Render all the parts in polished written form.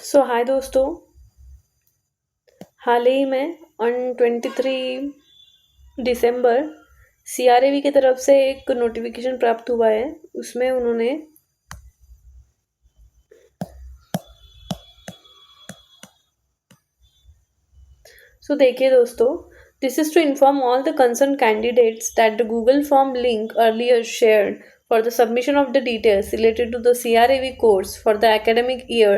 सो हाय दोस्तों। हाल ही में on 23 December CRAV की तरफ से एक नोटिफिकेशन प्राप्त हुआ है। उसमें उन्होंने देखिए दोस्तों, this is to inform all the concern candidates that the Google form link earlier shared for the submission of the details related to the CRAV course for the academic year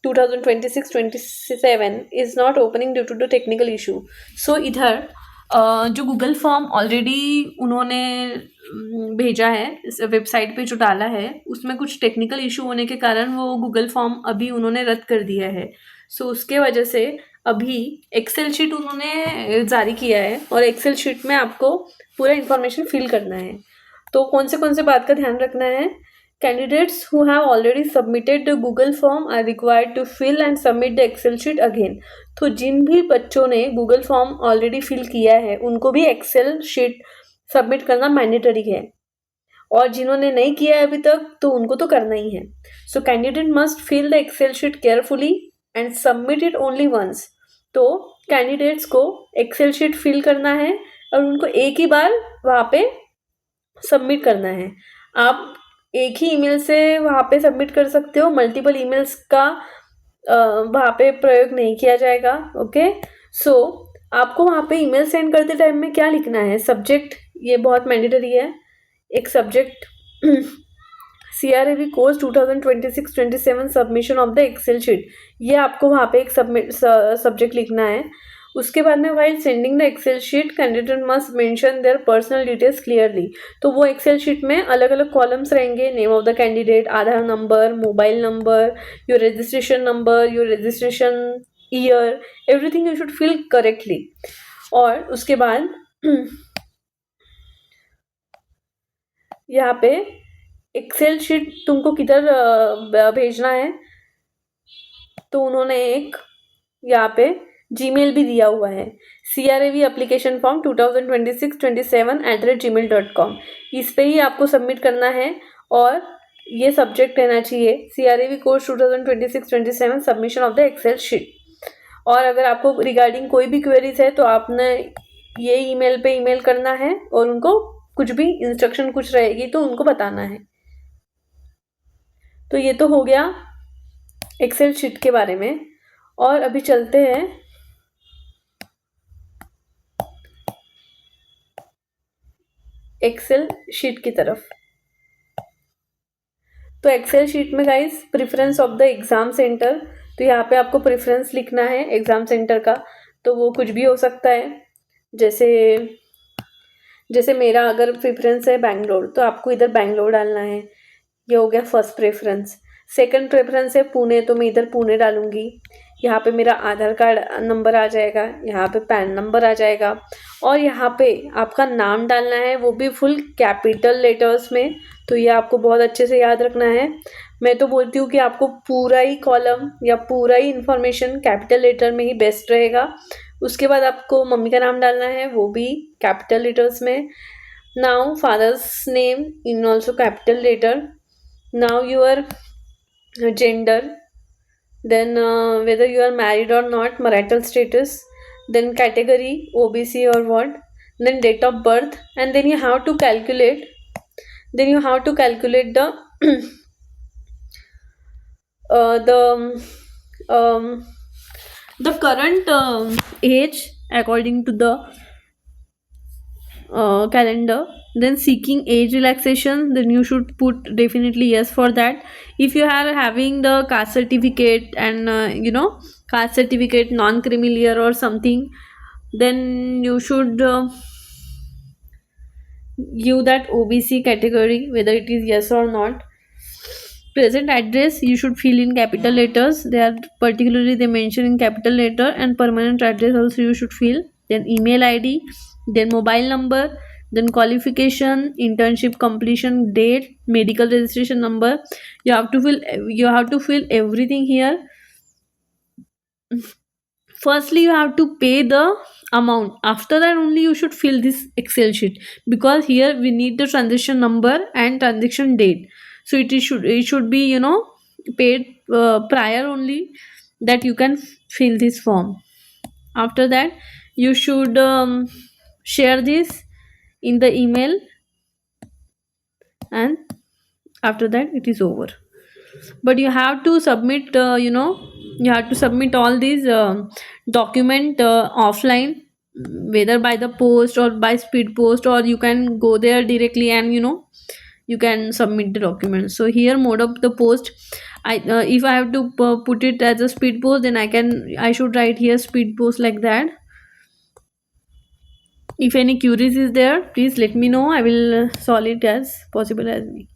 2026-27 is not opening due to the technical issue. So इधर जो Google form already उन्होंने भेजा है, इस website पे जो डाला है उसमें कुछ टेक्निकल इशू होने के कारण वो गूगल फॉर्म अभी उन्होंने रद्द कर दिया है। सो उसके वजह से अभी एक्सेल शीट उन्होंने जारी किया है और एक्सेल शीट में आपको पूरा इन्फॉर्मेशन फिल करना है। तो कौन से बात का ध्यान रखना है? Candidates who have already submitted the Google form are required to fill and submit the Excel sheet again. तो जिन भी बच्चों ने गूगल फॉर्म ऑलरेडी फिल किया है उनको भी एक्सेल शीट सबमिट करना मैंडेटरी है, और जिन्होंने नहीं किया है अभी तक तो उनको तो करना ही है। So candidate must fill the Excel sheet carefully and submit it only once. तो कैंडिडेट्स को एक्सेल शीट फिल करना है और उनको एक ही बार वहाँ पे सबमिट करना है। आप एक ही ईमेल से वहाँ पे सबमिट कर सकते हो, मल्टीपल ईमेल्स का वहाँ पे प्रयोग नहीं किया जाएगा। ओके, सो आपको वहाँ पे ईमेल सेंड करते टाइम में क्या लिखना है? सब्जेक्ट, ये बहुत मैंडेटरी है। एक subject CRAV course 2026-27 submission of the Excel sheet, ये आपको वहाँ पे एक सब्जेक्ट लिखना है। उसके बाद में while sending the Excel sheet candidate must mention their personal details clearly. तो वो एक्सेल शीट में अलग अलग कॉलम्स रहेंगे, name of the candidate, Aadhaar number, mobile number, your registration number, your registration year, everything you should fill correctly. और उसके बाद यहाँ पे एक्सेल शीट तुमको किधर भेजना है, तो उन्होंने एक यहाँ पे जीमेल भी दिया हुआ है, CRAV एप्लीकेशन फॉर्म 2026-27@gmail.com। इस पे ही आपको सबमिट करना है और ये सब्जेक्ट रहना चाहिए CRAV course 2026-27 submission of the Excel sheet. और अगर आपको रिगार्डिंग कोई भी क्वेरीज है तो आपने ये ईमेल पे ईमेल करना है और उनको कुछ भी इंस्ट्रक्शन कुछ रहेगी तो उनको बताना है। तो ये तो हो गया एक्सेल शीट के बारे में, और अभी चलते हैं एक्सेल शीट की तरफ। तो एक्सेल शीट में guys preference of the exam centre, तो यहाँ पे आपको प्रेफरेंस लिखना है एग्ज़ाम सेंटर का। तो वो कुछ भी हो सकता है, जैसे मेरा अगर प्रेफरेंस है बैंगलोर तो आपको इधर बैंगलोर डालना है। ये हो गया फर्स्ट प्रेफरेंस। सेकंड प्रेफरेंस है पुणे, तो मैं इधर पुणे डालूंगी। यहाँ पे मेरा आधार कार्ड नंबर आ जाएगा, यहाँ पे पैन नंबर आ जाएगा, और यहाँ पे आपका नाम डालना है, वो भी फुल कैपिटल लेटर्स में। तो ये आपको बहुत अच्छे से याद रखना है। मैं तो बोलती हूँ कि आपको पूरा ही कॉलम या पूरा ही इंफॉर्मेशन कैपिटल लेटर में ही बेस्ट रहेगा। उसके बाद आपको मम्मी का नाम डालना है, वो भी कैपिटल लेटर्स में। Now father's name in also capital letter. Now your gender, then whether you are married or not, marital status, then category OBC or what, then date of birth, and then you have to calculate the the current age according to the calendar. Then seeking age relaxation, then you should put definitely yes for that. If you are having the caste certificate and caste certificate non-creamy layer or something, then you should give that OBC category whether it is yes or not. Present address you should fill in capital letters, they are particularly they mention in capital letter, and permanent address also you should fill. Then email ID, then mobile number, then qualification, internship completion date, medical registration number. You have to fill everything here. Firstly you have to pay the amount, after that only you should fill this Excel sheet, because here we need the transaction number and transaction date. So it should be paid prior only that you can fill this form. After that you should share this in the email, and after that it is over. But you have to submit, you have to submit all these document offline, whether by the post or by speed post, or you can go there directly and you can submit the documents. So here mode of the post, I if I have to put it as a speed post, then I should write here speed post like that. If any queries is there, please let me know. I will solve it as possible as me.